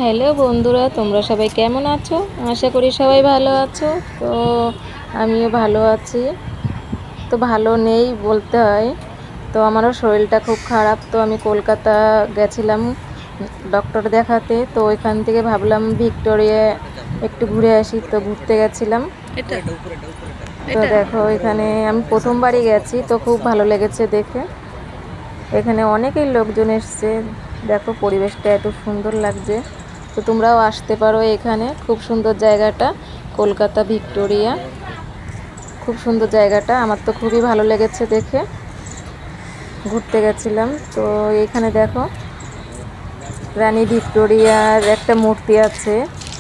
Hello বন্ধুরা, তোমরা সবাই কেমন আছো? আশা করি সবাই ভালো আছো। তো আমিও ভালো আছি। তো ভালো নেই বলতে হয়। তো আমারও শরীরটা খুব খারাপ। তো আমি কলকাতা গেছিলাম ডক্টর দেখাতে। তো ওইখান থেকে ভাবলাম ভিক্টোরিয়া একটু ঘুরে আসি। তো ঘুরতে গেছিলাম। তো দেখো, এখানে আমি প্রথমবারই গেছি, তো খুব ভালো লেগেছে দেখে। এখানে অনেকেই লোকজন এসছে। দেখো পরিবেশটা এত সুন্দর লাগছে। তো তোমরাও আসতে পারো এখানে। খুব সুন্দর জায়গাটা, কলকাতা ভিক্টোরিয়া। খুব সুন্দর জায়গাটা, আমার তো খুবই ভালো লেগেছে দেখে। ঘুরতে গেছিলাম। তো এখানে দেখো রানী ভিক্টোরিয়ার একটা মূর্তি আছে।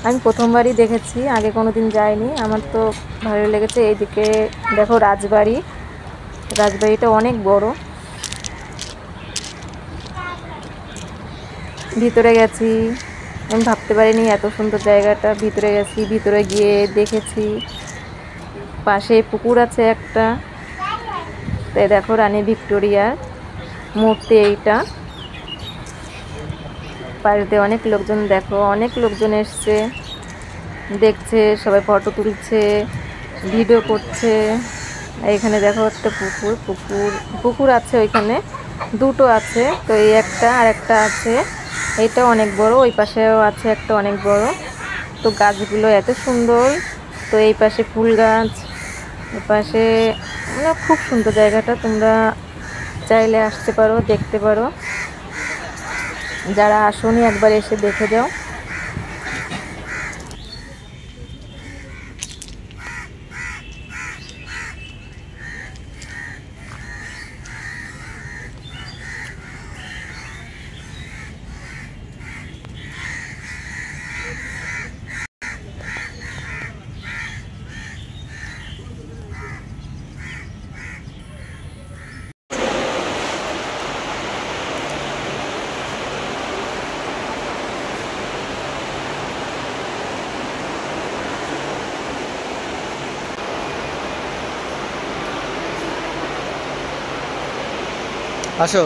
আমি প্রথমবারই দেখেছি, আগে কোনো দিন যাইনি। আমার তো ভালো লেগেছে। এইদিকে দেখো রাজবাড়ি। রাজবাড়িটা অনেক বড়। ভিতরে গেছি, আমি ভাবতে পারিনি এত সুন্দর জায়গাটা। ভিতরে গেছি, ভিতরে গিয়ে দেখেছি পাশে পুকুর আছে একটা। তাই দেখো রানী ভিক্টোরিয়ার মূর্তি এইটা। পাশে অনেক লোকজন, দেখো অনেক লোকজন এসছে, দেখছে, সবাই ফটো তুলছে, ভিডিও করছে। এখানে দেখো একটা পুকুর পুকুর পুকুর আছে, ওইখানে দুটো আছে। তো এই একটা আর একটা আছে, এইটা অনেক বড়। ওই পাশেও আছে একটা অনেক বড়। তো গাছগুলো এত সুন্দর। তো এই পাশে ফুল গাছ, এ পাশে মানে খুব সুন্দর জায়গাটা। তোমরা চাইলে আসতে পারো, দেখতে পারো। যারা আসোনি একবার এসে দেখে যাও। আসো।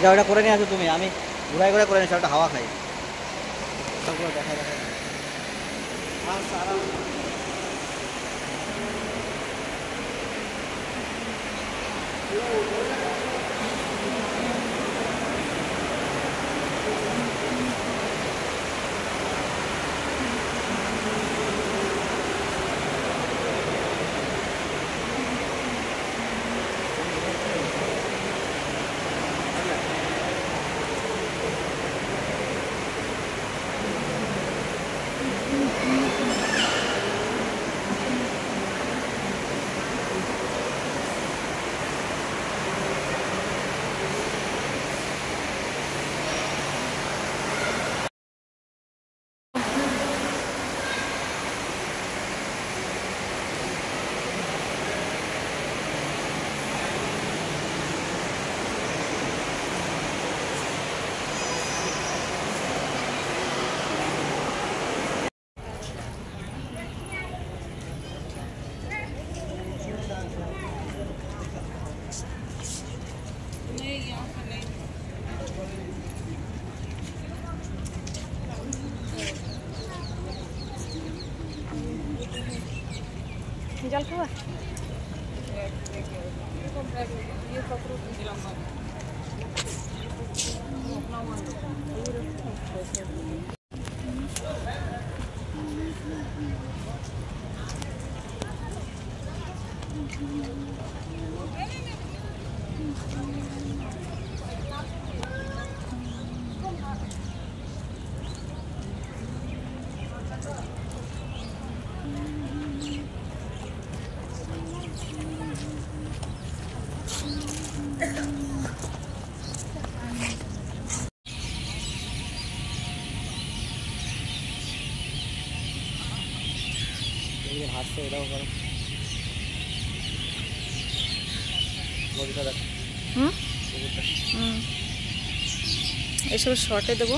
যা ওটা করে নিয়ে আসো তুমি, আমি ঘুরাই করে নিচ্ছি, ওটা হাওয়া খাই। সবগুলো দেখা দেখা জল খাওয়া হাত তো এটাও করো নদীটা দেখ এসব শর্টে দেবো